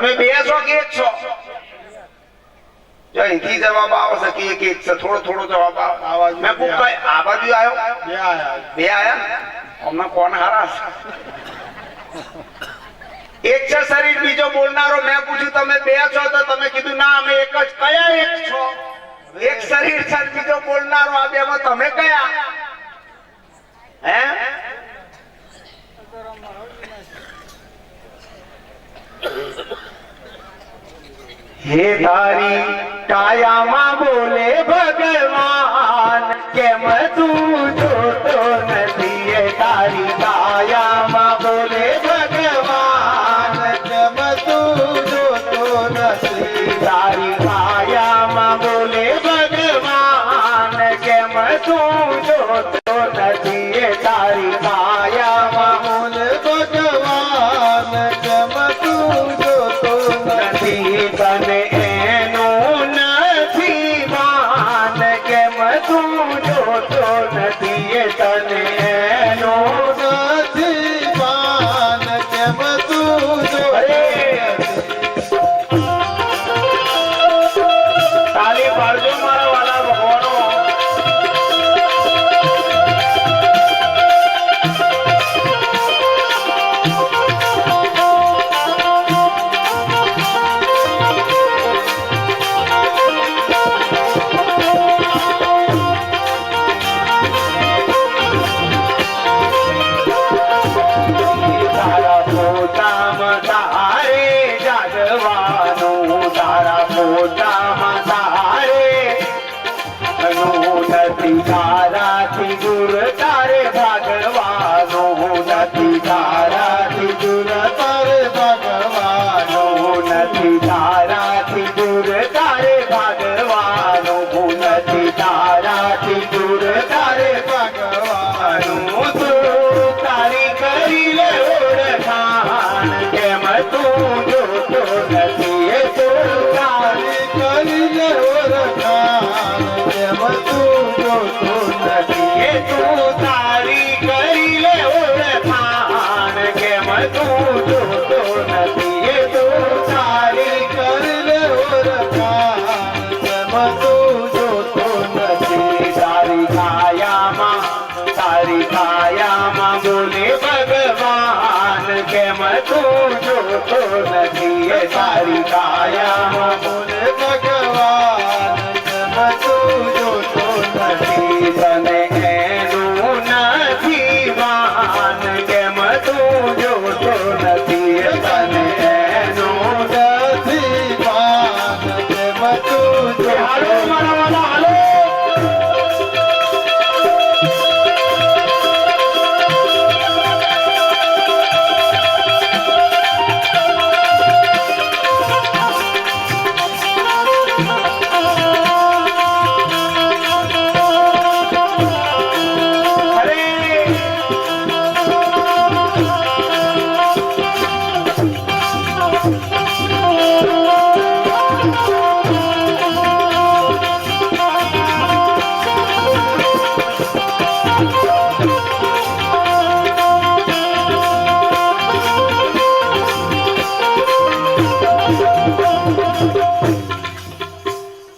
તમે બે છો કે એક છો? જો અહીંથી જવાબ આવશે કે એક એક છે, થોડો થોડો જવાબ આવે. મેં પૂછ કઈ આ બાજુ આવ્યો? બે આયા. હમણાં કોણ હારા છે? એક છે શરીર, બીજો બોલનારો. મેં પૂછ્યું તમે બે છો તો તમે કીધું ના અમે એક જ. કયા એક છો? એક શરીર છે બીજો બોલનારો. આ બે માં તમે કયા? હે હે તારી કાયામાં બોલે ભગવાન, કેમ તું જોતો નથી? હે તારી કાયામાં બોલે ભગવાન, કેમ તું જોતો નથી? તારી કાયામાં બોલે ભગવાન, કેમ તું જોતો નથી? હે તારી કાયામાં બોલે ભગવાન, કેમ તું જોતો નથી? તને એનું નથી ભાન, કેમ તું જોતો નથી? તને એનું નથી ભાન, કેમ તું જોતો? તાલી પાડજો મારા વાલા ભગવાનો. તારાથી દૂર તારે ભાગવાનો નથી. તારાથી દૂર તારે ભાગવાનો નથી. તારાથી દૂર તારે ભાગવાનો નથી. તારાથી દૂર તારે ભાગવાનો. તું તારી કરી લે ઓળખાણ, કેમ તું જોતો નથી? એ તું તારી કરી લે ઓળખાણ, કેમ તું જોતો નથી? એ તું તારી કરી લે ઓળખાણ, કેમ તું જોતો નથી? એ તું તારી કરી લે ઓળખાણ, કેમ તું જોતો નથી? તારી કાયામાં બોલે ભગવાન, કેમ તું જોતો નથી? એ તારી કાયામાં બોલે ભગવાન, કેમ તું જોતો નથી? તને એનું નથી ભાન, કેમ તું જોતો નથી? તને એનું નથી ભાન, કેમ તું જોતો? હાલો મારા વાલા હાલો.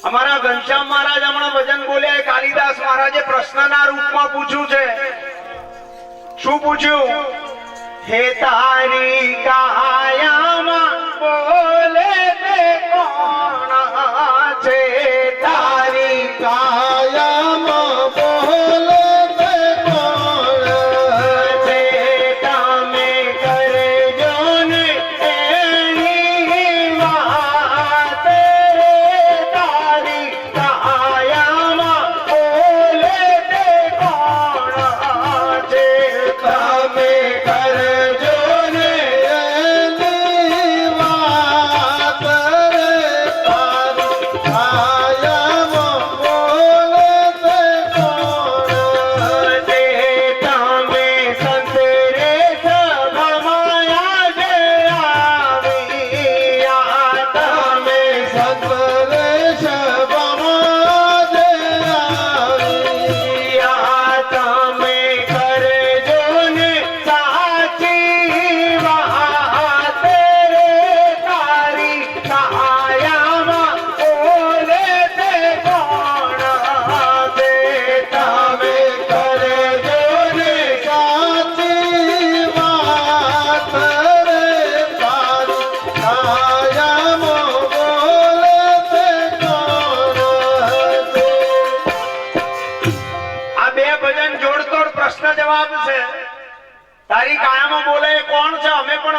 અમારા ઘનશ્યામ મહારાજ હમણાં ભજન બોલ્યા. કાલિદાસ મહારાજે પ્રશ્નના રૂપમાં પૂછ્યું છે. શું પૂછ્યું? હે તારી કાયામાં બોલે તે કોણ છે? તારી કાયામાં બોલે તે કોણ છે? તમે કરજો ને એની વાત. તારી કાયામાં બોલે તે કોણ છે? તમે કરજો ને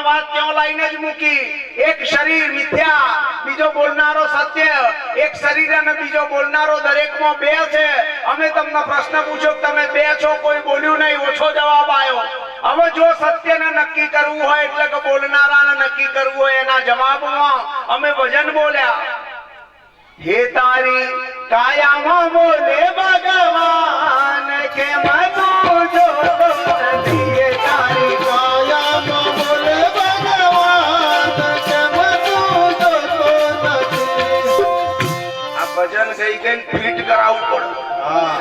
વાત ક્યાં લાઈને જ મૂકી. એક શરીર મિથ્યા, બીજો બોલનારો સત્ય. એક શરીર અને બીજો બોલનારો દરેકમાં બે છે. અમે તમને પ્રશ્ન પૂછ્યો કે તમે બે છો, કોઈ બોલ્યું નહીં, ઓછો જવાબ આવ્યો. હવે જો સત્યને નક્કી કરવું હોય એટલે કે બોલનારાને નક્કી કરવું હોય એના જવાબમાં અમે ભજન બોલ્યા. હે તારી કાયામાં બોલે ભગવાન કે મતું જોતો નથી. હે તારી કાયામાં બોલે ભગવાન કે મતું જોતો નથી. આ ભજન ગઈ ગઈ ફિટ કરાવવું પડે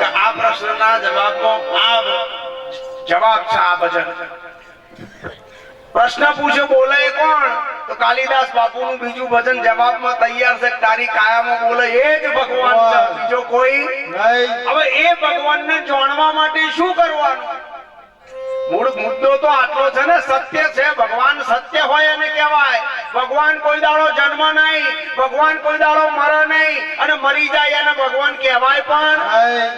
કે આ પ્રશ્નના જવાબમાં આ જવાબ છે. આ ભજન પ્રશ્ન પૂછે બોલે કોણ? તો કાલિદાસ બાપુનું બીજું ભજન જવાબમાં તૈયાર છે. તારી કાયામાં બોલે એ જ ભગવાન છે, બીજો કોઈ નહીં. હવે એ ભગવાનને જાણવા માટે શું કરવાનું? મૂળ મુદ્દો તો આટલો છે ને, સત્ય છે. ભગવાન સત્ય હોય એને કહેવાય. ભગવાન કોઈ દાડો જન્મ નહીં, ભગવાન કોઈ દાડો મરે નહીં, અને મરી જાય એને ભગવાન કહેવાય પણ.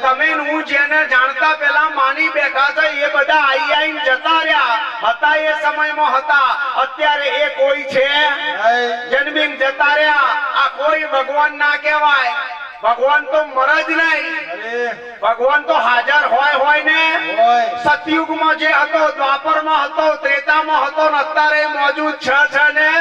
તમે હું જેને જાણતા પેલા માની બેઠા છે એ બધા આઈ આઈને જતા રહ્યા હતા. એ સમયમાં હતા, અત્યારે એ કોઈ છે જન્મીને જતા રહ્યા. આ કોઈ ભગવાન ના કહેવાય. ભગવાન તો મરે જ નહીં, ભગવાન તો હાજર હોય ને. સતયુગમાં જે હતો, દ્વાપરમાં હતો, ત્રેતામાં હતો ને અત્યારે મોજૂદ છે ને.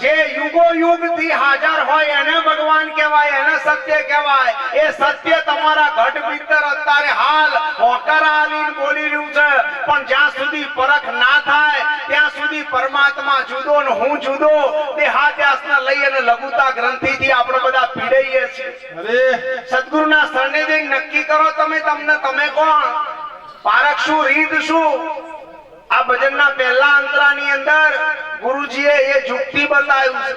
જે યુગો યુગ થી હાજર હોય એને ભગવાન કહેવાય, એને સત્ય કહેવાય. એ સત્ય તમારા ઘટ ભીતર અત્યારે હાલ હોકર આલીને બોલી રહ્યું છે. પણ જ્યાં સુધી પરખ ના થાય ત્યાં સુધી પરમાત્મા જુદો ને હું જુદો, દેહાદ્યાસને લઈ અને લઘુતા ગ્રંથિથી આપણે બધા પીડાઈએ છીએ. સદગુરુના શરણે જઈને નક્કી કરો તમે તમે કોણ? પારખ શું, રીત શું? આ ભજનના પહેલા અંતરાની અંદર ગુરુજીએ એ જુક્તિ બતાવ્યું છે.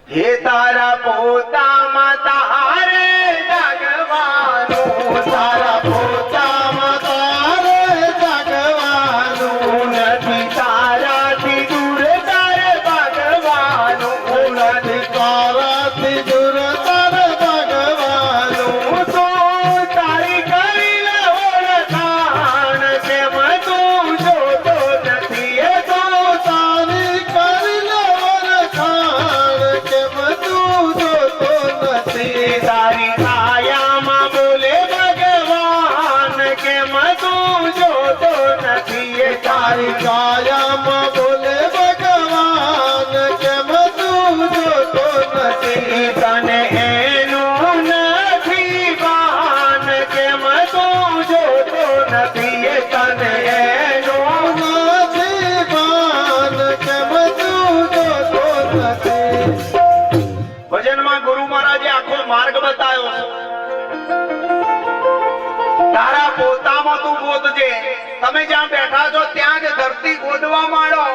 હે તારા પોતામાં તારે જાગવાનું, તારા પોતામાં તારે જાગવાનું નથી. તારાથી દૂર તારે ભાગવાનું નથી. તારાથી દૂર તારે ભાગવાનું. તો તારી કરી લે ઓળખાણ કેમ તું જોતો નથી. એ તો તારી કરી લે ઓળખાણ કેમ તું જોતો નથી. તારી કાયામાં બોલે ભગવાન કેમ તું જોતો નથી. એ તારી કાયામાં બોલે ભગવાન કેમ તું જોતો નથી. તને એનું નથી ભાન કેમ તું જોતો નથી. એ તને એનું નથી ભાન કેમ તું જોતો નથી. ભજનમાં ગુરુ મહારાજે આખો માર્ગ બતાવ્યો છે. તારા પોતામાં તું ગોતજે. તમે જ્યાં બેઠા છો ત્યાં જ ધરતી ગોદવા માંડો.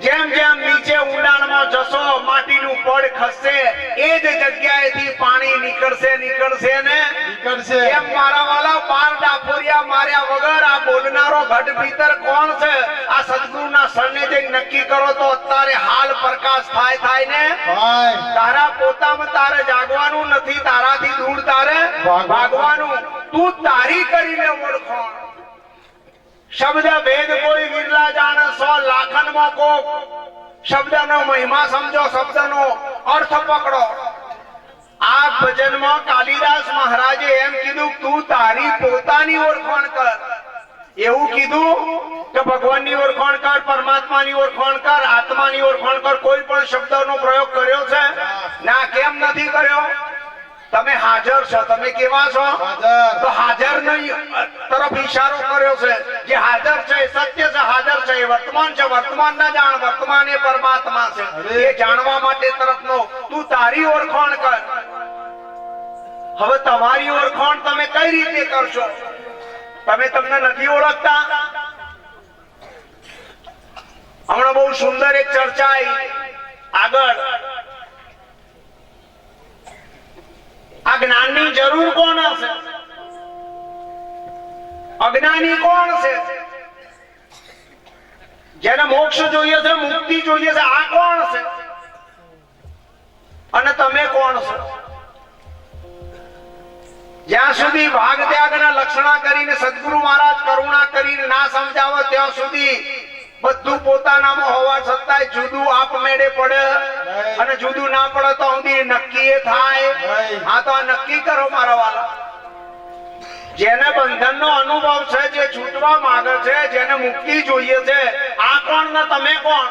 જેમ જેમ નીચે ઊંડાણમાં જશો માટીનું પડ ખસશે, એ જ જગ્યાએથી પાણી નીકળશે ને નીકળશે. એમ મારા વાલા બાર ડાફોરિયા માર્યા વગર આ બોલનારો ઘટ ભીતર કોણ છે? આ સદગુરુના શરણે જઈને નક્કી કરો તો અત્યારે હાલ પ્રકાશ થાય ને. તારા પોતામાં તારે જાગવાનું નથી, તારાથી દૂર તારે ભાગવાનું. તું તારી કરીને ઓળખાણ. શબ્દ ભેદ કોઈ વિરલા જાણે, 100 લાખનમાં કોક. શબ્દનો મહિમા સમજો, શબ્દનો અર્થ પકડો. આ ભજનમાં કાલિદાસ મહારાજે એમ કીધું તું તારી પોતાની ઓળખાણ કર. એવું કીધું કે ભગવાનની ઓળખાણ કર, પરમાત્માની ઓળખાણ કર, આત્માની ઓળખાણ કર. કોઈ પણ શબ્દનો પ્રયોગ કર્યો છે ના? કેમ નથી કર્યો? તમે હાજર છો. તમે કેવા છો? તો હાજર નહીં તરફ ઈશારો કર્યો છે. જે હાજર છે એ સત્ય છે, હાજર છે એ વર્તમાન છે. વર્તમાન ના જાણ, વર્તમાન એ પરમાત્મા છે. એ જાણવા માટે તરફનો તું તારી ઓળખાણ કર. હવે તમારી ઓળખાણ તમે કઈ રીતે કરશો? તમે તમને નથી ઓળખતા? હમણાં બહુ સુંદર એક ચર્ચા આવી આગળ. આ જ્ઞાનની જરૂર કોણ હશે? અજ્ઞાની કોણ છે? જેને મોક્ષ જોઈએ છે, મુક્તિ જોઈએ છે, આ કોણ છે? અને તમે કોણ છો? જ્યાં સુધી ભાગ ત્યાગના લક્ષણા કરીને સદગુરુ મહારાજ કરુણા કરીને ના સમજાવો ત્યાં સુધી બધું પોતાનામાં હોવા છતાંય જુદું આપમેળે પડે અને જુદું ના પડે તો સુધી નક્કી એ થાય. હા તો આ નક્કી કરો મારા વાલા. જેને બંધનનો અનુભવ છે, જે છૂટવા માંગે છે, જેને મુક્તિ જોઈએ છે, આ કોણ ને તમે કોણ?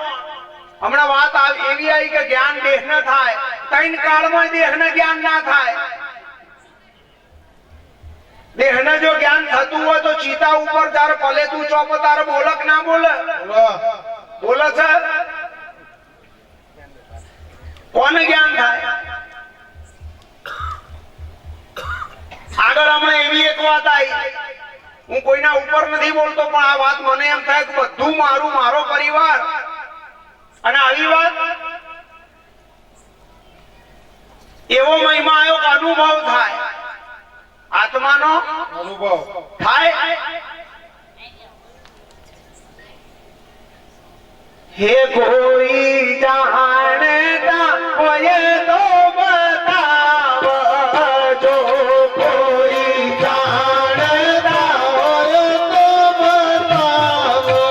હમણાં વાત એવી આવી કે જ્ઞાન દેહ ને થાય. 3 કાળમાં દેહ ને જ્ઞાન ના થાય. દેહને જો જ્ઞાન થતું હોય તો ચિતા ઉપર તારે પલે તું ચોપ તારે બોલક ના બોલે? બોલે છે. કોને જ્ઞાન થાય? આગળ હમણાં એવી એક વાત આવી, હું કોઈના ઉપર નથી બોલતો પણ આ વાત મને એમ થાય કે બધું મારું, મારો પરિવાર. અને આવી વાત એવો મહિમા આવ્યો કે અનુભવ થાય, આત્માનો અનુભવ થાય. હે કોઈ જાણતા હોય તો બતાવજો, કોઈ જાણતા હોય તો બતાવજો,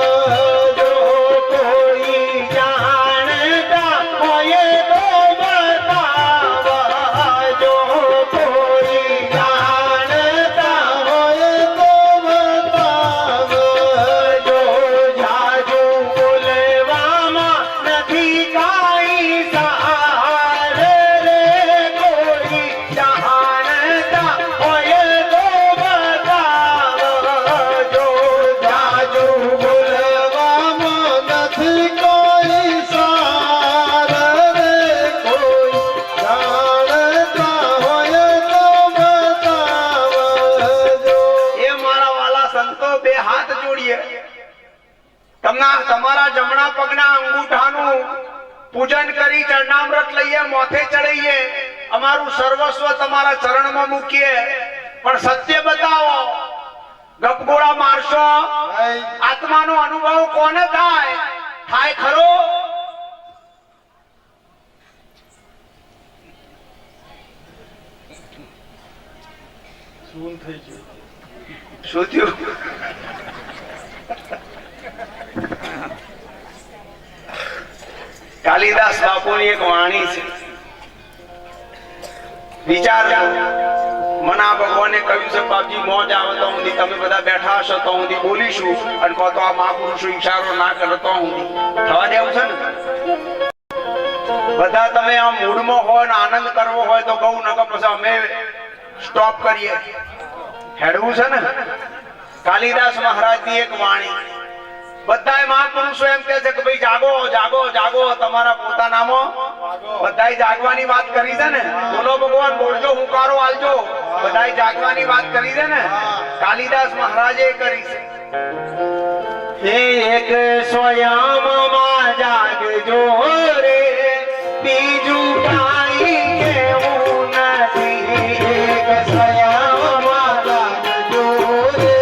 કોઈ જાણતા હોય તો બતાવજો, કોઈ જાણતા હોય તો બતાવજો. જાજુ બોલવામાં નથી કાંઈ સાર રે, કોઈ જાણતા હોય તો બતાવજો. જાજુ બોલવામાં નથી કોઈ સાર રે, કોઈ જાણતા હોય તો બતાવજો. એ મારા વાલા સંતો, બે હાથ જોડીએ. તમારા જમણા પગના અંગૂઠાનું પૂજન કરી ચરણામૃત લઈએ, મોથે ચડાઈએ, અમારું સર્વસ્વ તમારા ચરણમાં મૂકીએ. પણ સત્ય બતાવો. ગપગોળા મારશો, આત્માનો અનુભવ કોને થાય? થાય ખરો? શું થયું? કાલિદાસ બાપુની એક વાણી છે, વિચારજો. મના ભગવાને કહ્યું છે, બાપજી મોજ આવે તો સુધી તમે બધા બેઠા હશો તો સુધી બોલીશું, અને કહો તો આ મહાપુરુષો ઈશારો ના કરે તો સુધી થવા દેવું છે ને. બધા તમે આમ મૂડમાં હોય ને આનંદ કરવો હોય તો કહું, નકર પછી અમે સ્ટોપ કરીએ. હેડવું છે ને. કાલિદાસ મહારાજની એક વાણી. બધાય મહાપુરુષો એમ કહે છે કે ભાઈ જાગો જાગો જાગો, તમારા પોતાનામાં બધાય જાગવાની વાત કરી છે ને. બોલો ભગવાન, બોલજો, હુંકારો આલજો. બધાય જાગવાની વાત કરી છે ને. કાલિદાસ મહારાજે કરી છે. હે એક સ્વયંમાં જાગજો રે, બીજું કાંઈ કેવું નથી. એક સ્વયંમાં જાગજો રે,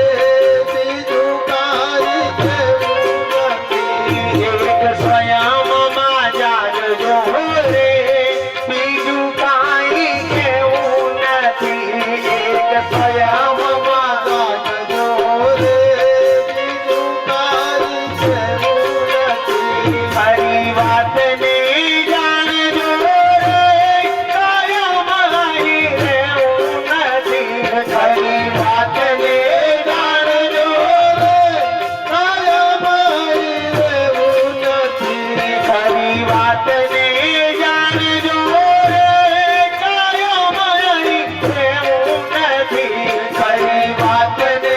બીજું કાંઈ કેવું નથી. એક સ્વયંમાં જાગજો રે, બીજું કાંઈ કેવું નથી. એક સ્વયંમાં જાગજો રે, બીજું કાંઈ કેવું નથી. હરી વાતને જાણજો રે, કાયમ અહીં રહેવું નથી. હરી વાતને જાણજો રે, કાયમ અહીં રહેવું નથી. હરી વાતને જાણજો રે, કાયમ અહીં રહેવું નથી. હરી વાતને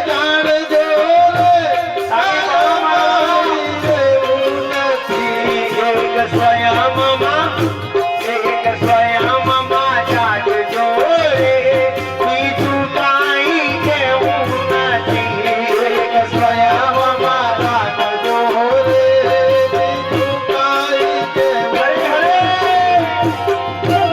જાણજો રે, કાયમ અહીં રહેવું નથી. એક સ્વયંમાં, એક સ્વયંમાં જાગજો રે, બીજું કાંઈ કેવું નથી. એક સ્વયંમાં જાગજો રે, બીજું કાંઈ કેવું નથી.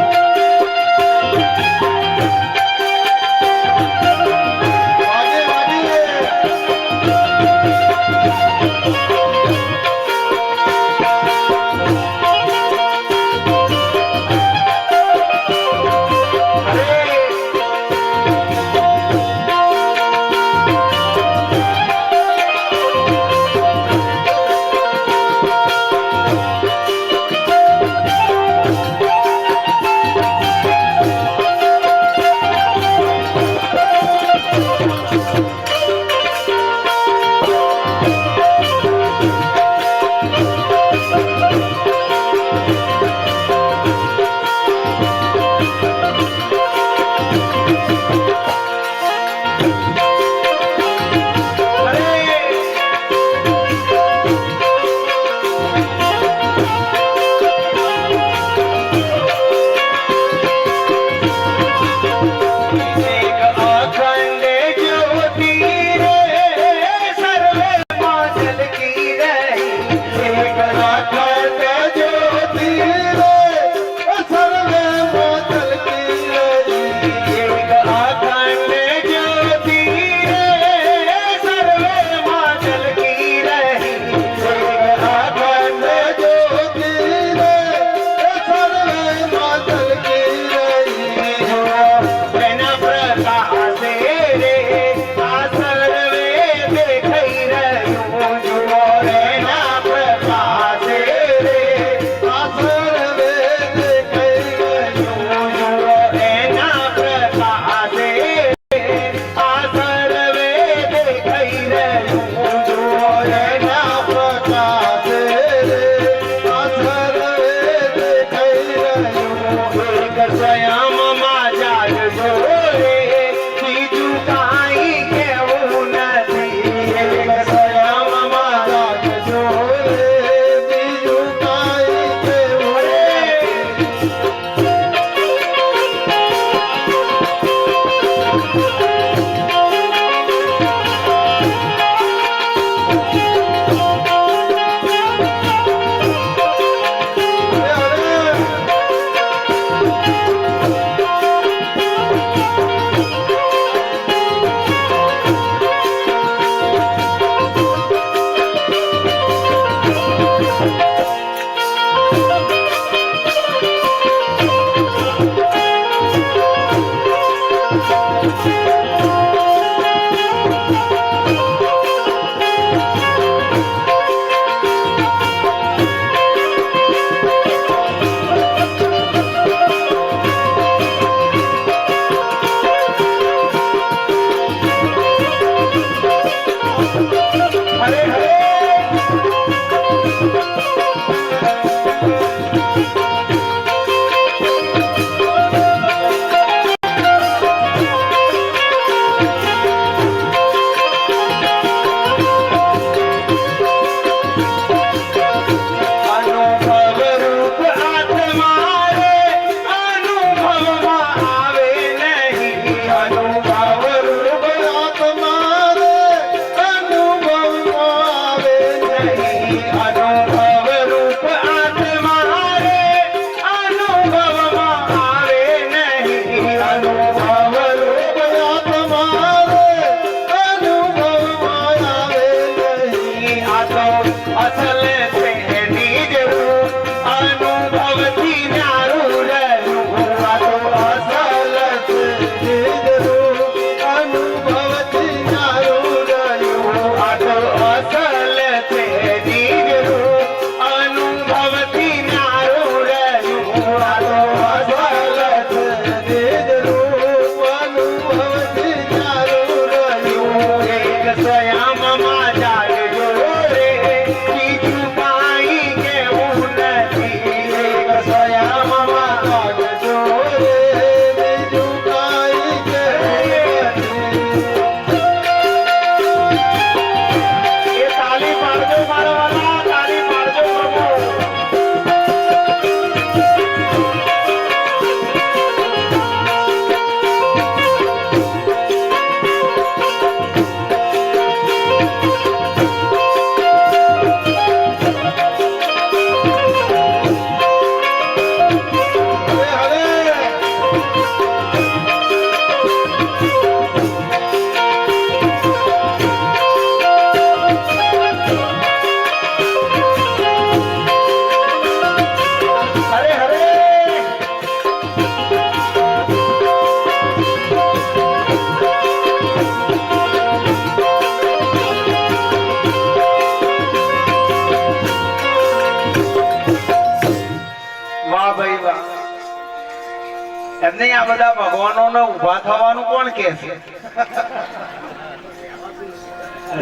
એમને આ બધા ભગવાનોને ઊભા થવાનું કોણ કહે છે?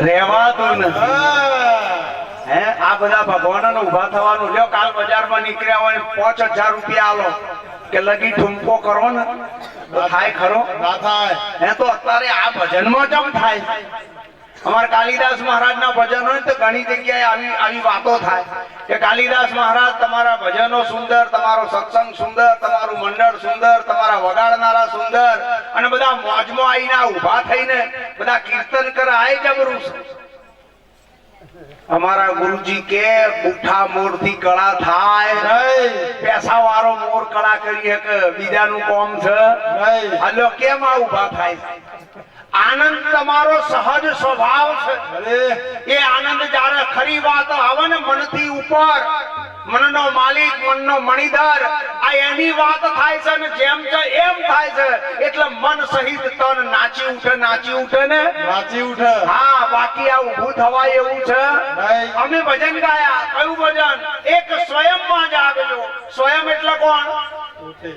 રહેવાતું નથી. હે આ બધા ભગવાનોને ઊભા થવાનું. લ્યો કાલ બજારમાં નીકળ્યા હોય 5000 રૂપિયા આલો કે લગી ઠુમકો કરો ને તો થાય ખરો? ના થાય. હે તો અત્યારે આ ભજનમાં કેમ થાય? અમાર કાલિદાસ મહારાજના ભજન હોય તો ઘણી જગ્યાએ આવી આવી વાતો થાય કે કાલિદાસ મહારાજ તમારા ભજનો સુંદર, તમારો સત્સંગ સુંદર, તમારું મંડળ સુંદર, તમારા વગાડનારા સુંદર, અને બધા મોજમાં આવીને ઊભા થઈને બધા કીર્તન કરે, આય જબરું છે. અમારા ગુરુજી કે બુઠા મોર થી કળા થાય નહીં પૈસા વાળો મોર કળા કરી શકે બીજાનું કોમ છે નહીં હાલો કેમ આ ઉભા થાય આનંદ તમારો સહજ સ્વભાવ છે અરે એ આનંદ જ્યારે ખરી વાત આવે ને મનથી ઉપર મનનો માલિક મનનો મણિધર આ એની વાત થાય છે ને જેમ છે એમ થાય છે એટલે મન સહિત તન નાચી ઉઠે ને નાચી ઉઠે હા બાકી આ ઊભું થવાય એવું છે નહીં અમે ભજન ગાયા કયું ભજન એક સ્વયંમાં જ આવેલો સ્વયં એટલે કોણ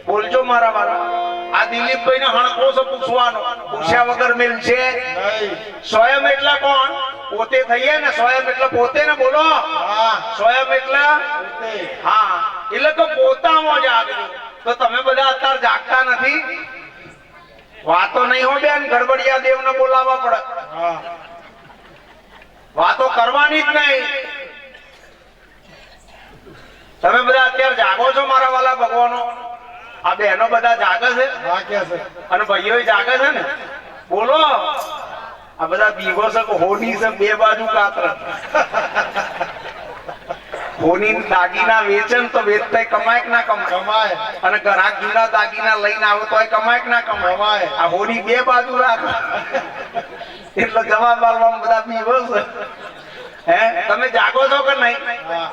બોલજો મારા વાળા આ દિલીપભાઈ ને હણકો છે પૂછવાનો પૂછ્યા વગર મિલશે નહીં સ્વયં એટલે કોણ પોતે થઈએ ને સ્વયં એટલે પોતે ને બોલો હા સ્વયં એટલે પોતે હા એટલે તો પોતામાં જ આવેલું તો તમે બધા અત્યારે જાગતા નથી વાતો નહીં હો બેન ગડબડિયા દેવ ને બોલાવવા પડે હા વાતો કરવાની જ નહીં તમે બધા અત્યારે જાગો છો મારા વાલા ભગવાનો આ બહેનો બધા જાગે છે હા કે છે અને ભાઈઓ જાગે છે ને બોલો આ બધા બીવો છે કે હોની છે બે બાજુ કાતર હોની દાગીના વેચન તો વેચતા કમાય કે ના કમાય કમાય અને ગ્રાહક જૂના દાગીના લઈને આવે તો કમાય કે ના કમાય કમાય આ હોની બે બાજુ રાખે એટલે જવાબ આલવામાં બધા બીવો છે હે તમે જાગો છો કે નહીં હા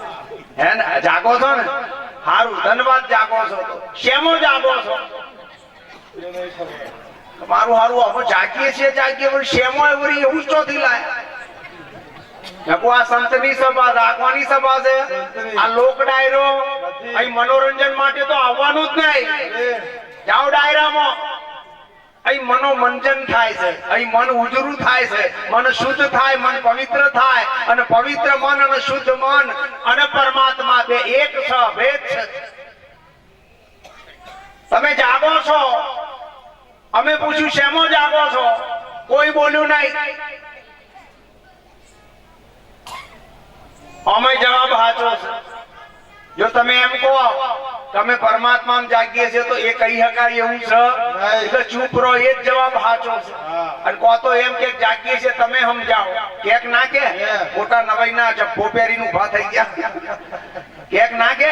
હે ને જાગો છો ને સારું ધન્યવાદ જાગો છો તો શેમો જાગો છો એ નહીં ખબર મારું હારું અમે જાગીએ પણ શેમો એવરી એવું ચોથી લાયા આ સંતની સભા રાખવાની સભા છે આ લોક ડાયરો અહીં મનોરંજન માટે તો આવવાનું જ નહીં જાઓ ડાયરામાં અહીં મનોમંજન થાય છે અહીં મન ઉજળું થાય છે મન શુદ્ધ થાય મન પવિત્ર થાય અને પવિત્ર મન અને શુદ્ધ મન અને પરમાત્મા બે એક છે ભેદ છે તમે જાગો છો અમે પૂછ્યું શેમો જાગો છો કોઈ બોલ્યું નહીં અમે જવાબ સાચો છે જો તમે એમ કહો તમે પરમાત્મા જાગીએ છે તો એ કહી શકાય એવું છે એટલે ચૂપ રહો એ જ જવાબ સાચો છે અને કહો તો એમ કે જાગીએ છે તમે સમજાવો કેક ના કે મોટા નવાઈ ના જપ્પો પહેરીને ઉભા થઈ ગયા કેક ના કે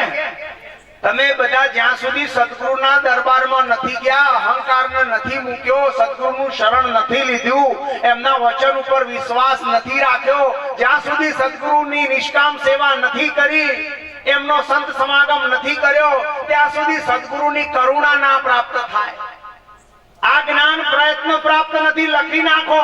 તમે બધા જ્યાં સુધી સદગુરુના દરબારમાં નથી ગયા અહંકારને નથી મૂક્યો સદગુરુનું શરણ નથી લીધું એમના વચન ઉપર વિશ્વાસ નથી રાખ્યો જ્યાં સુધી સદગુરુની નિષ્કામ સેવા નથી કરી એમનો સંત સમાગમ નથી કર્યો ત્યાં સુધી સદગુરુની કરુણા ના પ્રાપ્ત થાય આ જ્ઞાન પ્રયત્ન પ્રાપ્ત નથી લખી નાખો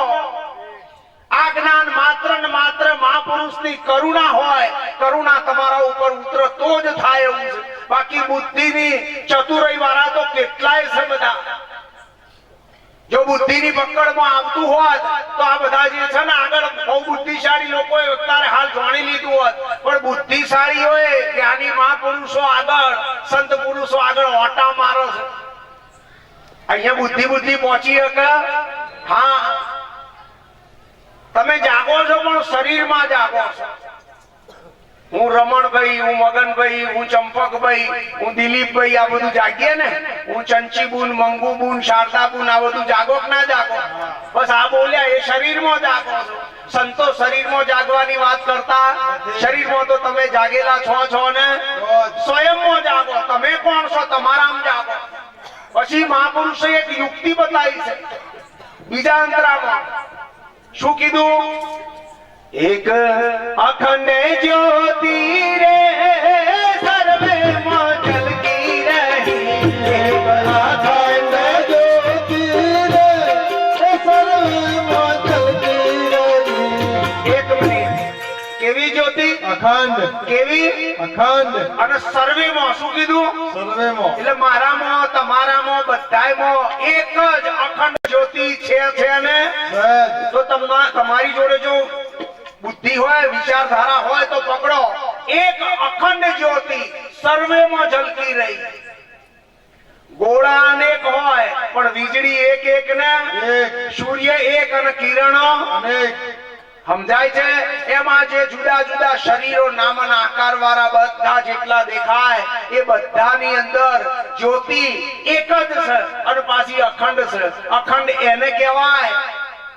આ જ્ઞાન માત્ર ને માત્ર મહાપુરુષની કરુણા હોય કરુણા તમારા ઉપર ઉતરે તો જ થાય એવું છે બાકી બુદ્ધિની ચતુરાઈ વાળા તો કેટલાય છે બધા જો બુદ્ધિની પકડમાં આવતું હોત તો આ બધા જે છે ને આગળ બહુ બુદ્ધિશાળી લોકોએ અત્યારે હાલ જાણી લીધું હોત પણ બુદ્ધિશાળીઓએ જ્ઞાની મહાપુરુષો આગળ સંત પુરુષો આગળ ઓટા મારે છે અહીંયા બુદ્ધિ પહોંચી શકે હા તમે જાગો છો પણ શરીરમાં જાગો છો હું રમણભાઈ હું મગનભાઈ હું ચંપકભાઈ હું દિલીપભાઈ આ બધું જાગીએ ને હું ચંચીબુન મંગુબુન શારદાબુન આ બધું જાગો કે ના જાગો બસ આ બોલ્યા એ શરીરમાં જાગો છો સંતો શરીરમાં જાગવાની વાત કરતા શરીરમાં તો તમે જાગેલા છો ને સ્વયંમાં જાગો તમે કોણ છો તમારામાં જાગો પછી મહાપુરુષે એક યુક્તિ બતાવી છે બીજા અંતરામાં શું કીધું એક અખંડ જ્યોતિ રે સર્વે માં જલકી રહી એક અખંડ જ્યોતિ રે સર્વે માં જલકી રહી એક મિનિટ કેવી જ્યોતિ અખંડ કેવી અખંડ અને સર્વે માં શું કીધું સર્વેમાં એટલે મારામાં તમારામાં બધાયમાં એક જ અખંડ જ્યોતિ છે ને તો તમારી જોડે જો બુદ્ધિ હોય વિચારધારા હોય તો પકડો એક અખંડ જ્યોતિ સર્વેમાં ઝલકી રહી ગોળા અનેક હોય પણ વીજળી એક ને સૂર્ય એક અને કિરણો અનેક સમજાય છે એમાં જે જુદા જુદા શરીરો નામના આકાર વાળા બધા જેટલા દેખાય એ બધાની અંદર જ્યોતિ એક જ છે અને પાછી અખંડ છે અખંડ એને કહેવાય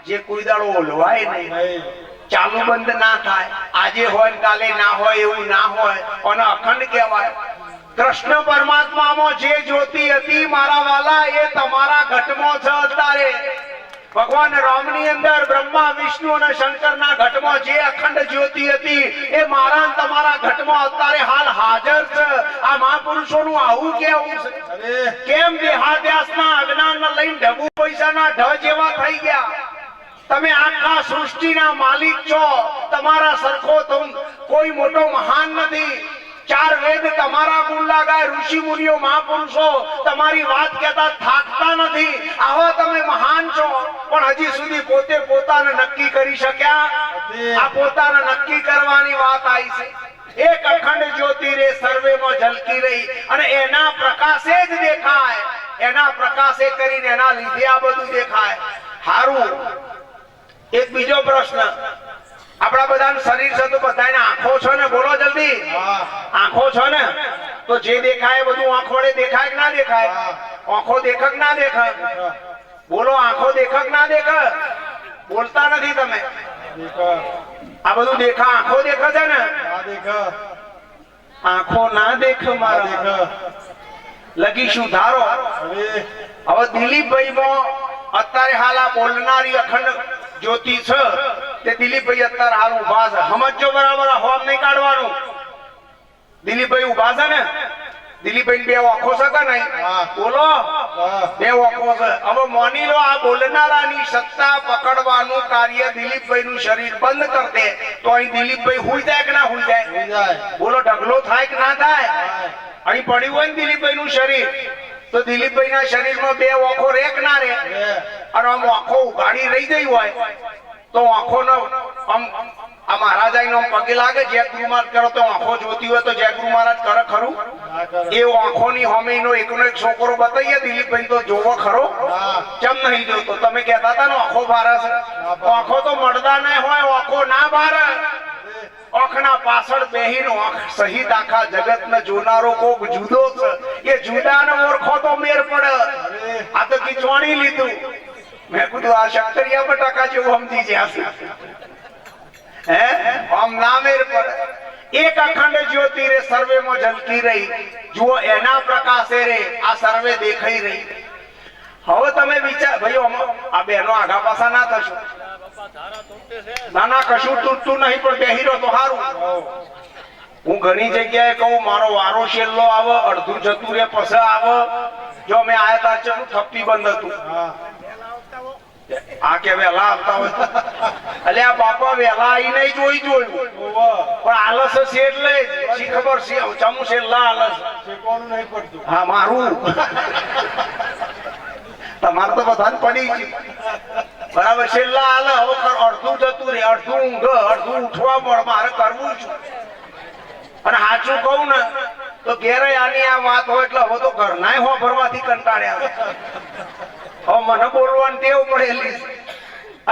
જે કોઈ દાડો ઓલવાય નહીં ચાલુ બંધ ના થાય, આજે હોય ને કાલે ના હોય એવું ના હોય, અને અખંડ કહેવાય. કૃષ્ણ પરમાત્મામાં જે જ્યોતિ હતી મારા વાલા એ તમારા ઘટમાં છે અત્યારે. ભગવાન રામની અંદર બ્રહ્મા વિષ્ણુ અને શંકરના ઘટમાં જે અખંડ જ્યોતિ હતી એ મારા અને તમારા ઘટમાં અત્યારે હાલ હાજર છે. આ મહાપુરુષોનું આવું કેવું છે? અરે કેમ દેહાદ્યાસના અજ્ઞાનને લઈને ઢબુ પૈસાના ઢ જેવા થઈ ગયા? તમે આખા સૃષ્ટિના માલિક છો, તમારા સરખો કોઈ મોટો મહાન નથી. ચાર વેદ તમારા ગુણ લાગાય, ઋષિ મુનિઓ મહાપુરુષો તમારી વાત કહેતા થાકતા નથી. આવા તમે મહાન છો, પણ હજી સુધી પોતે પોતાને નક્કી કરી શક્યા? આ પોતાને નક્કી કરવાની વાત આવી છે. એક અખંડ જ્યોતિ રે સર્વેમાં ઝલકી રહી, અને એના પ્રકાશે જ દેખાય. એના પ્રકાશે કરીને એના લીધે આ બધું દેખાય. હારું, એક બીજો પ્રશ્ન. આપણા બધાનું શરીર છે તો બધાને આંખો છે ને? બોલો જલ્દી. હા આંખો છે ને? તો જે દેખાય બધું આંખો વડે દેખાય કે ના દેખાય? આંખો દેખક ના દેખાય? બોલો, આંખો દેખક ના દેખાય? બોલતા નથી તમે. દેખ આ બધું દેખા, આંખો દેખે છે ને? આ દેખ આંખો ના દેખ આ મારા દેખ લગીશું ધારો. અરે હવે દિલીપભાઈ માં અત્યારે હાલ આ બોલનારી અખંડ જ્યોતિ છે તે દિલીપભાઈ અત્યારે હાલ ઉભા છે. સમજો બરાબર, હોમ નહીં કાઢવાનું. દિલીપભાઈ ઉભા છે ને? દિલીપભાઈ બે આંખો છે કે નહીં? હા. બોલો, હા બે આંખો છે. હવે માની લો આ બોલનારાની સત્તા પકડવાનું કાર્ય દિલીપભાઈ નું શરીર બંધ કરી દે તો અહીં દિલીપભાઈ હુઈ જાય કે ના હુઈ જાય? થઈ જાય બોલો, ઢગલો થાય કે ના થાય? થાય. અહીં પડ્યું હોય ને દિલીપભાઈ નું શરીર, તો દિલીપભાઈ ના શરીરમાં બે આંખો રે કે ના રે? રે અને આમ આંખો ઉઘાડી રહી ગઈ હોય તો આંખોનો આમ આ મહારાજાનો આમ પગે લાગે, જય ગુરુ મહારાજ કરો તો આંખો જોતી હોય તો જય ગુરુ મહારાજ કરે ખરું? ના કરે એ આંખોની હોમીનો એકનો એક છોકરો બતાવીએ દિલીપભાઈ તો જોવો ખરો? હા કેમ નહીં જોતો? તમે કહેતા હતા ને આંખો ભારે છે. આંખો તો મળદા નહીં હોય, આંખો ના ભારે. આંખના પાછળ બેહીનો આંખ સહિત આખા જગતને જોનારો કોક જુદો છે. એ જુદાને ઓળખો તો મેર પડે. આ તો કિચવાણી લીધું. મેં કીધું આ શક્કરિયા બટાકા જેવું સમજી ગયા છે. હે, આમ ના મેર પડે. એક અખંડ જ્યોતિ રે સર્વેમાં ઝલકી રહી. જુઓ, એના પ્રકાશે રે આ સર્વે દેખાઈ રહી. હવે તમે વિચાર, ભાઈઓ આ બહેનો આઘા પાછા ના થશો. ના ના, કશું તૂટતું નહીં, પણ બેહી રહો તો સારું. હું ઘણી જગ્યાએ કહું મારો વારો છેલ્લો આવે, અડધું જતું રે પછી આવે. જો મેં આયા તાર ચેટલું થપ્પી બંધ હતું. હા આ કે વેલા આવતા હોય એટલે આ બાપા વેલા આઈ નહીં જોયું, પણ આલસ છે એટલે શી ખબર છે ચમુ છેલ્લા આલસ. શેકવાનું નહીં પડતું. હા, મારું તમારે તો બધાને પડી ગયું બરાબર. છેલ્લા હાલ હવે અડધું જતું રે, અડધું ઊંઘ, અડધું ઉઠવા મળે. મારે કરવું છું. અને સાચું કહું ને તો ઘેરે આની આ વાત હોય એટલે હવે તો ઘરનાય હો ભરવાથી કંટાળ્યા. હવે મને બોલવાની ટેવ પડેલી છે.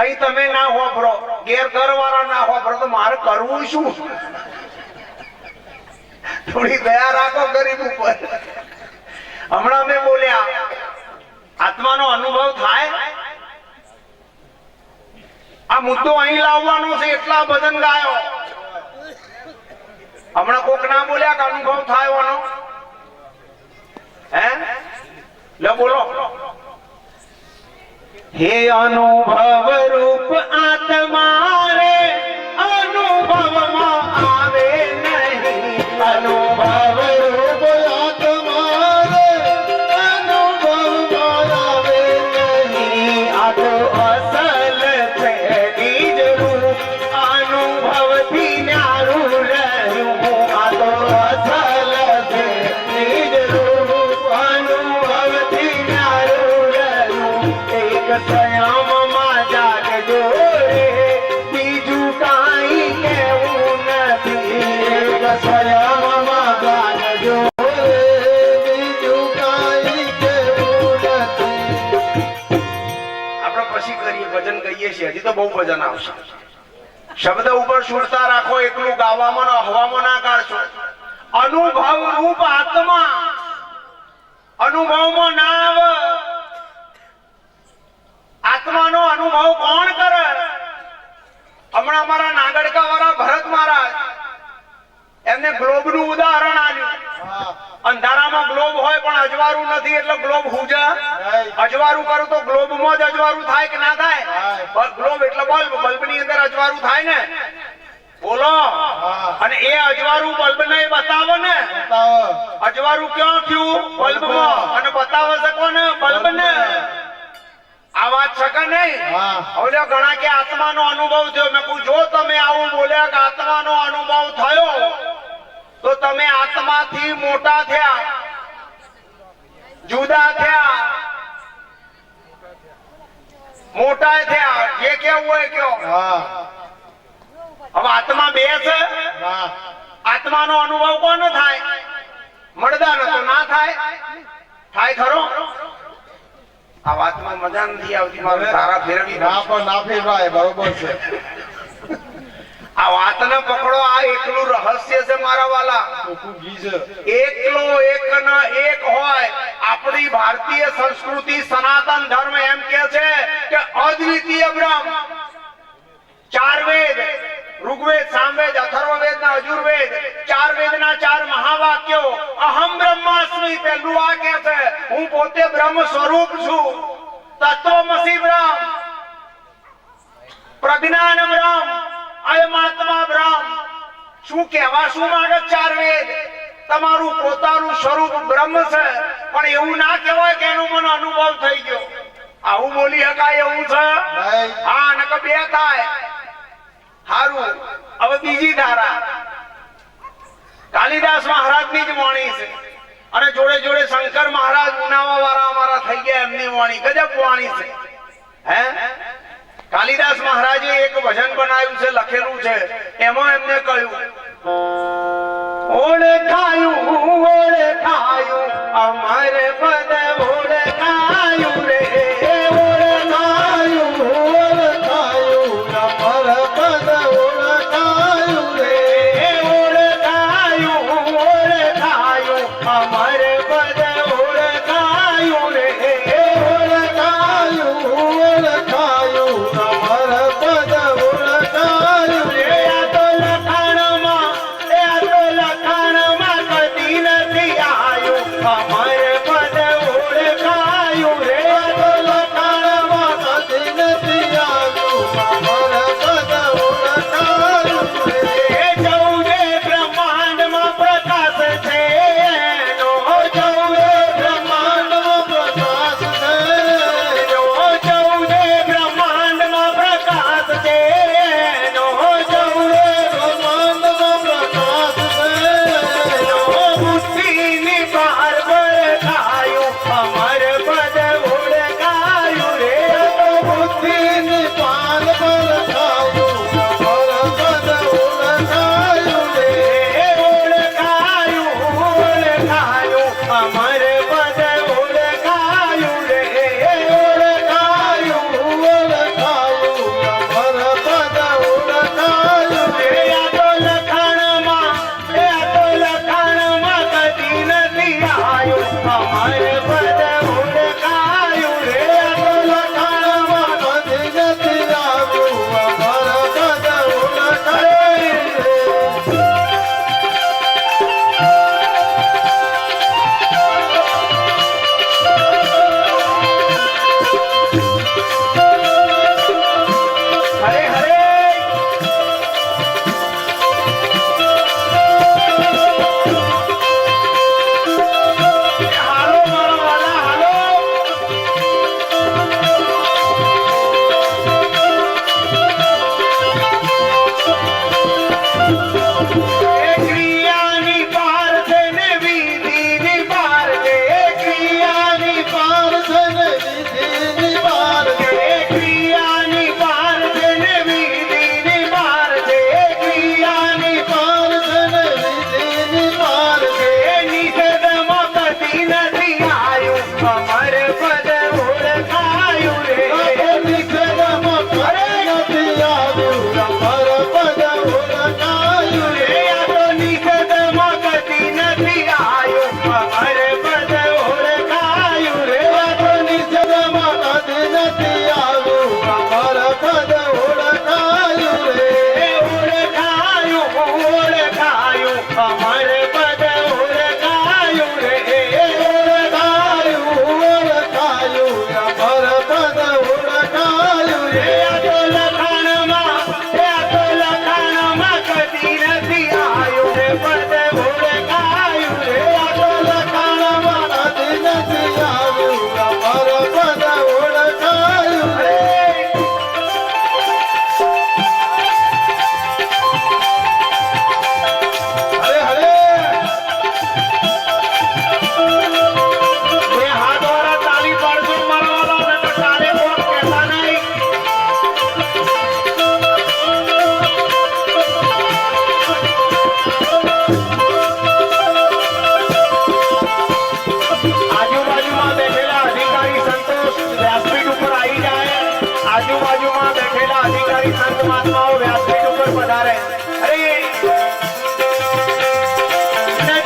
અહીં તમે ના હોભરો, ઘેર ઘરવાળા ના હોભરો, તો મારે કરવું શું? થોડી દયા રાખો ગરીબ ઉપર. હમણાં મેં બોલ્યા આત્માનો અનુભવ થાય. આ મુદ્દો અહીં લાવવાનો છે એટલા ભજન ગાયો. હમણાં કોક ના બોલ્યા કે અનુભવ થાય એનો? હે, લો બોલો. હે અનુભવ રૂપ આત્મા રે અનુભવમાં આવે નહીં. અનુભવ રૂપ આત્મા રે અનુભવમાં આવે નહીં. આ તો અસલ છે નિજ રૂપ, અનુભવથી ન્યારું રહ્યું. આ તો અસલ છે નિજ રૂપ, અનુભવથી ન્યારું રહ્યું. એક સંયમમાં જાગજો રે, બીજું કાંઈ કહેવું નથી. એક સંયમમાં જાગજો રે, બીજું કાંઈ કહેવું નથી. આપણે પછી કરીએ, ભજન કહીએ છીએ. હજી તો બહુ ભજન આવશે. શબ્દ ઉપર સુરતા રાખો, એકલું ગાવામાં હવામાં ના કાઢશો. અનુભવ રૂપ આત્મા અનુભવમાં ના આવે. આત્માનો અનુભવ કોણ કરે? હમણાં અમારા નાગડકા વાળા ભરત મહારાજ એમને ગ્લોબનું ઉદાહરણ આપ્યું. હા અંધારામાં ગ્લોબ હોય પણ અજવાળું નથી એટલે ગ્લોબ હુજા. અજવાળું કરું તો ગ્લોબમાં જ અજવાળું થાય કે ના થાય? ગ્લોબ એટલે બલ્બ, બલ્બની અંદર અજવાળું થાય ને. બોલો. અને એ અજવાળું બલ્બને બતાવો ને. બતાવો. અજવાળું ક્યાં થયું? બલ્બમાં. અને બતાવો છે કોને? બલ્બને. આ વાત છે કે નહીં? હા. હવે ઘણા કે આત્માનો અનુભવ થયો. મેં કહ્યું જો તમે આવું બોલ્યા કે આત્માનો અનુભવ થયો તો તમે આત્માથી મોટા થયા, જુદા થયા, મોટા થયા. જે કેવું હોય કયો. હા હવે આત્મા બે છે. ના આત્માનો અનુભવ કોને થાય? મળદાનો તો ના થાય. થાય ખરો? આ વાતમાં મજા નથી આવતી. મારે તારા ફેરવી ના પણ ના ફેરવાય બરોબર છે. આ વાતને પકડો. આ એકલું રહસ્ય છે મારા વાલા. ચોખ્ખું ઘી છે. એકલો એક ન એક હોય. આપણી ભારતીય સંસ્કૃતિ સનાતન ધર્મ એમ કે છે કે અદ્વિતીય બ્રહ્મ. ચાર વેદ, ઋગ્વેદ, સામવેદ, અથર્વવેદ ના અજુર્વેદ, ચાર વેદના ચાર મહાવાક્યો. અહમ બ્રહ્માસ્મિ પેલું આ કે છે હું પોતે બ્રહ્મ સ્વરૂપ છું. તત્વમસી બ્રહ્મ, પ્રજ્ઞાન બ્રહ્મ, અયમાત્મા બ્રહ્મ. શું કહેવા શું માંગે ચાર વેદ? તમારું પોતાનું સ્વરૂપ બ્રહ્મ છે પણ એવું ના કહેવાય કે એનો મને અનુભવ થઈ ગયો. આવું બોલી શકાય એવું છે? નહીં. હા નકર બે થાય. હારું. હવે બીજી ધારા કાલિદાસ મહારાજની જ વાણી છે અને જોડે જોડે શંકર મહારાજ ઉનાવા વાળા અમારા થઈ ગયા એમની વાણી. ગજબ વાણી છે. હે કાલિદાસ મહારાજે એક ભજન બનાવ્યું છે, લખેલું છે. એમાં એમને કહ્યું ઓળખાયું ઓળખાયું અમર પદ ઓળખાયું રે. ઓળખાયું ઓળખાયું અમર પદ ઓળખાયું રે. ઓળખાયું ઓળખાયું અમર પદ ઓળખાયું રે. ઓળખાયું ઓળખાયું અમર પદ ઓળખાયું રે. આ તો લખાણમાં કદી નથી આયું અમર પદ ઓળખાયું રે. લખાણમાં કદી નથી આવ્યું અમર પદ ઓળખાયું રે. એ ચૌદે બ્રહ્માંડમાં પ્રકાશ છે એનો.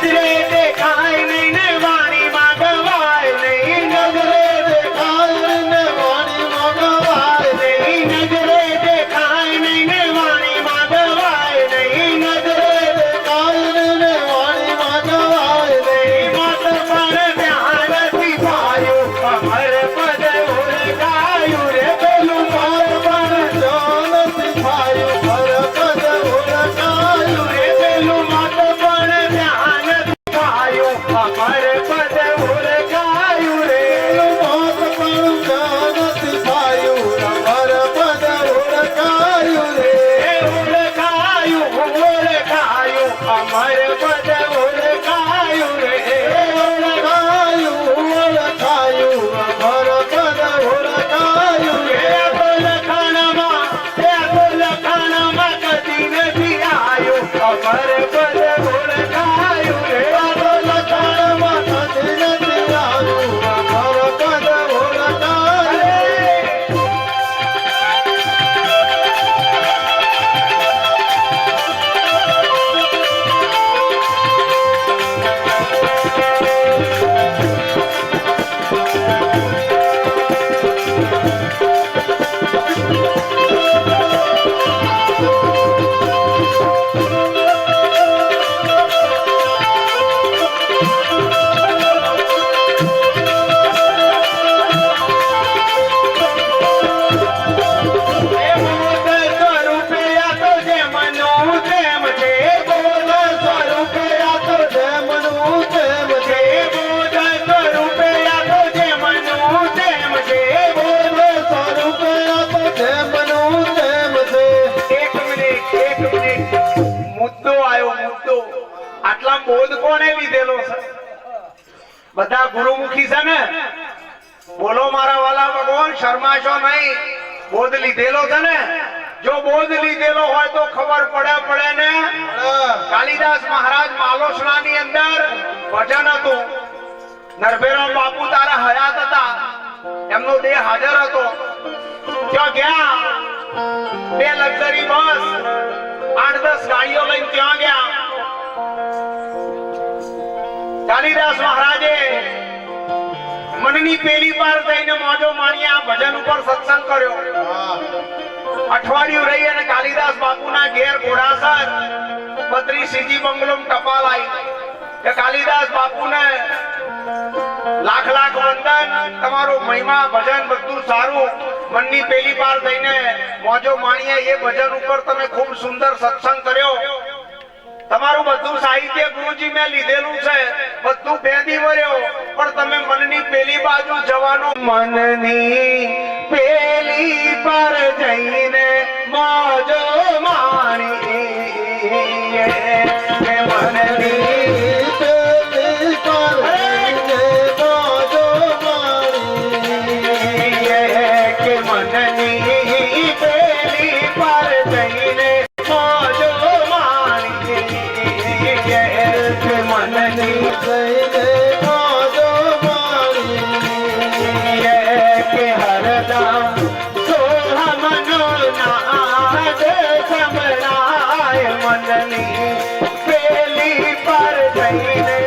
નજરે દેખાય નહીં ને વાણીમાં ગવાય નહીં, નજરે દેખાય ને વાણીમાં ગવાય નહીં, નજરે દેખાય નહીં ને વાણીમાં ગવાય નહીં, નજરે દેખાય ને વાણીમાં ગવાય નહીં. મત પર ધ્યાનથી પાયું અમર પદ ઓળખાયું રે પેલું મત પર જાનથી પાયું પરપદ ઓળખાયું રે પેલું મત પર ધ્યાનથી પાયું અમર પદ ઓળખાયું રે. મોત પણ જાનથી પાયું પરપદ ઓળખાયું રે ઓળખાયું ઓળખાયું અમર પદ ઓળખાયું રે. ઓળખાયું ઓળખાયું પરપદ ઓળખાયું રે લખાણમાં કદી નથી આવ્યું અમર પદ ઓળખાયું રે. લખાણમાં કદી નથી આવ્યું પરપદ ઓળખાયું આટલા બોધ કોને લીધેલો છે? બધા ગુરુમુખી છે ને? બોલો મારા વાલા ભગવાન, શરમાશો નહીં. બોધ લીધેલો છે ને? જો બોધ લીધેલો હોય તો ખબર પડે ને. કાલિદાસ મહારાજ માલોસણાની અંદર ભજન હતું. નરભેરામ બાપુ તારા હયાત હતા, એમનો દેહ હાજર હતો. ત્યાં ગયા, બે લક્ઝરી બસ 8-10 ગાડીઓ લઈને ત્યાં ગયા. કાલિદાસ મહારાજે મનની પેલી પાર થઈને મોજો માણી આ ભજન ઉપર સત્સંગ કર્યો. અઠવાડિયું રહી અને કાલિદાસ બાપુના ઘેર ઘોડાસર 32 સીજી બંગલો ટપાલ આવી કે કાલિદાસ બાપુને લાખ લાખ વંદન, તમારો મહિમા ભજન બધું સારું, મનની પેલી પાર થઈને મોજો માણીએ એ ભજન ઉપર તમે ખૂબ સુંદર સત્સંગ કર્યો. તમારું બધું સાહિત્ય ગુરુજી મેં લીધેલું છે, બધું ભેદી વર્યો, પણ તમે મનની પેલી બાજુ જવાનો, મનની પેલી પર જઈને મોજો માણી, મનની પેલી પર જઈને મોજો માણી, કે મનની પેલી પર જઈને મોજો માણી, કે મનની જઈને મોજો માણી, કે હરદમ સોહમનો નાદ સંભળાય, મનની પેલી પર જઈને